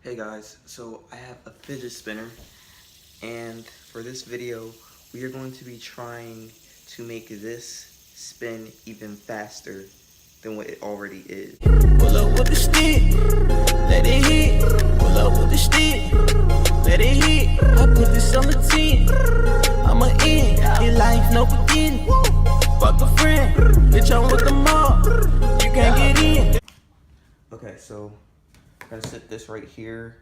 Hey guys, so I have a fidget spinner, and for this video we are going to be trying to make this spin even faster than what it already is. Pull up with the stick, let it hit. Pull up with the stick, let it hit. I put this on the 10, I'm a in. In life, no beginning. Fuck a friend, bitch, I'm with the mob. You can't get in. Okay, so I'm gonna set this right here.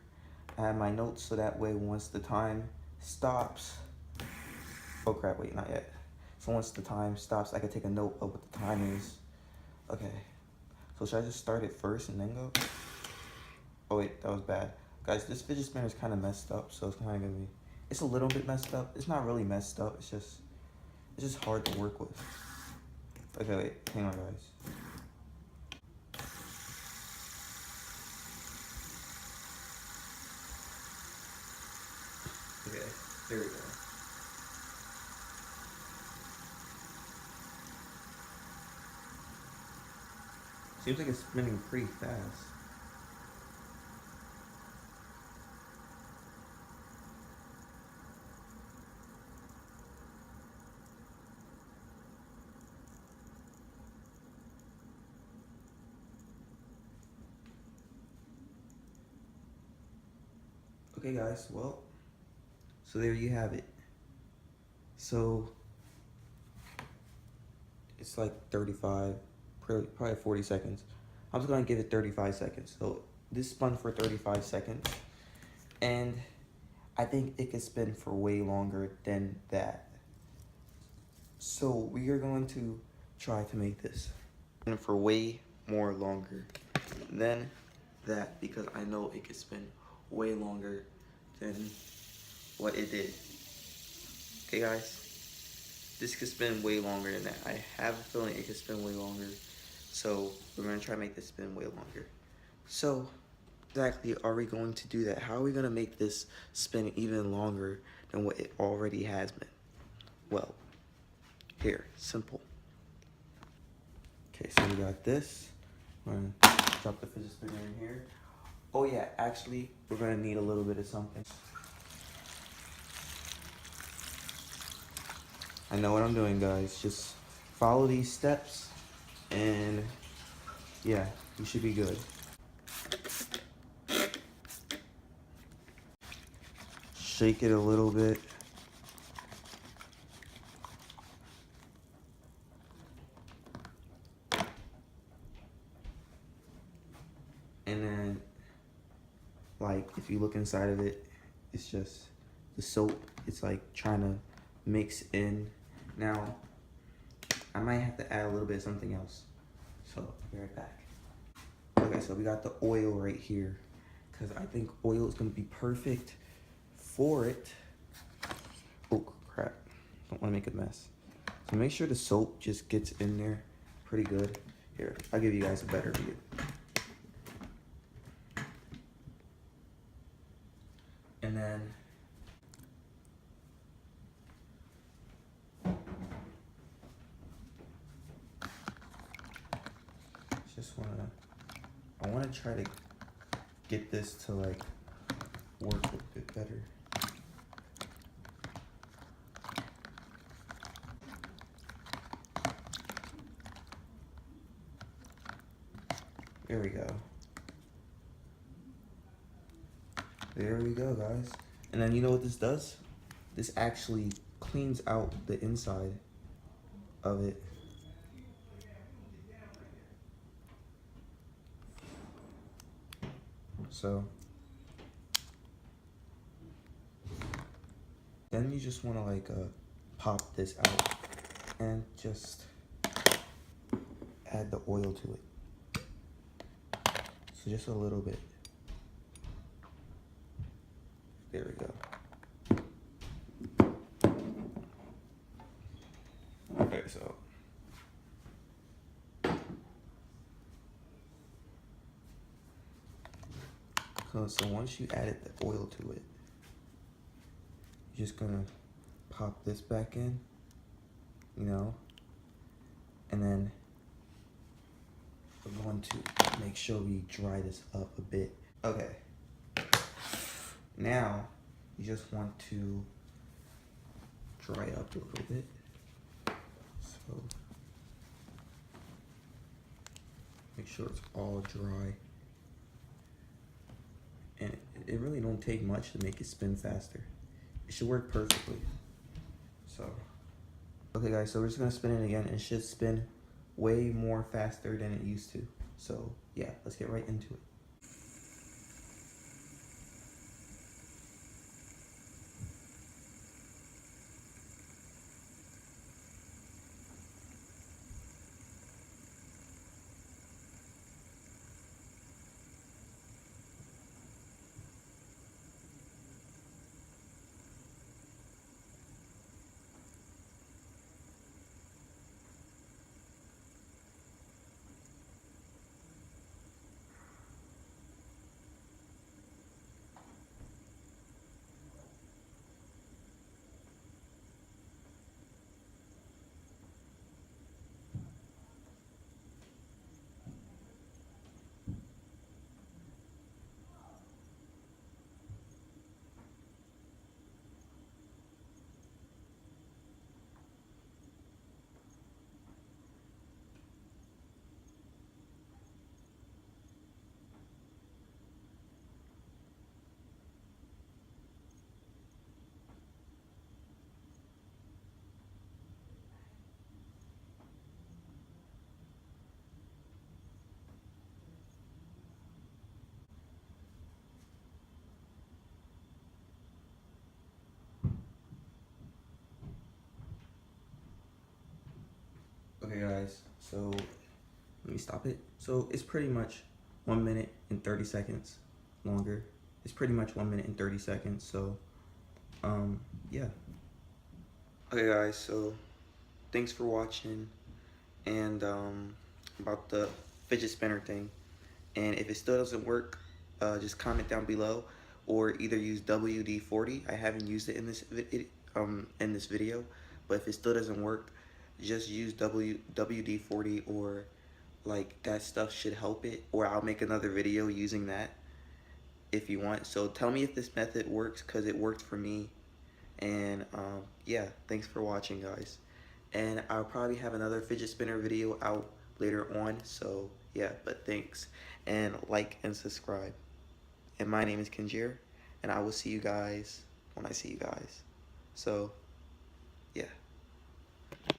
I have my notes so that way once the time stops, oh crap, wait, not yet. So once the time stops, I can take a note of what the time is. Okay, so should I just start it first and then go? Oh wait, that was bad. Guys, this fidget spinner is kind of messed up, so it's kind of gonna be, it's a little bit messed up. It's not really messed up, it's just hard to work with. Okay, wait, hang on guys. Okay, there we go. Seems like it's spinning pretty fast. Okay guys, well, so there you have it. So it's like 35, probably 40 seconds. I'm just gonna give it 35 seconds. So this spun for 35 seconds, and I think it could spin for way longer than that. So we are going to try to make this spin for way more longer than that, because I know it could spin way longer than what it did. Okay guys, this could spin way longer than that. I have a feeling it could spin way longer. So we're gonna try to make this spin way longer. So exactly are we going to do that? How are we gonna make this spin even longer than what it already has been? Well, here, simple. Okay, so we got this. We're gonna drop the fidget spinner in here. Oh yeah, actually, we're gonna need a little bit of something. I know what I'm doing, guys. Just follow these steps, and yeah, you should be good. Shake it a little bit. And then, like, if you look inside of it, it's just the soap. It's like trying to mix in. Now, I might have to add a little bit of something else. So, be right back. Okay, so we got the oil right here, because I think oil is going to be perfect for it. Oh, crap. Don't want to make a mess. So make sure the soap just gets in there pretty good. Here, I'll give you guys a better view. And then I wanna try to get this to like work a bit better. There we go. There we go, guys. And then you know what this does? This actually cleans out the inside of it. So then you just want to like pop this out and just add the oil to it. So just a little bit. There we go. Okay, so once you added the oil to it, you're just gonna pop this back in, you know, and then we're going to make sure we dry this up a bit. Okay, Now you just want to dry up a little bit. So make sure it's all dry. And it really don't take much to make it spin faster. It should work perfectly. So, okay guys, so we're just gonna spin it again. It should spin way more faster than it used to. So yeah, let's get right into it. Okay guys, so let me stop it. So it's pretty much 1 minute and 30 seconds longer. It's pretty much 1 minute and 30 seconds. So, yeah. Okay guys, so thanks for watching. And about the fidget spinner thing. And if it still doesn't work, just comment down below, or either use WD-40. I haven't used it in this video, but if it still doesn't work, just use WD-40, or like that stuff should help it, or I'll make another video using that if you want. So tell me if this method works, because it worked for me. And yeah, thanks for watching guys, and I'll probably have another fidget spinner video out later on. So yeah, but thanks, and like and subscribe. And my name is Kinjir, and I will see you guys when I see you guys. So yeah.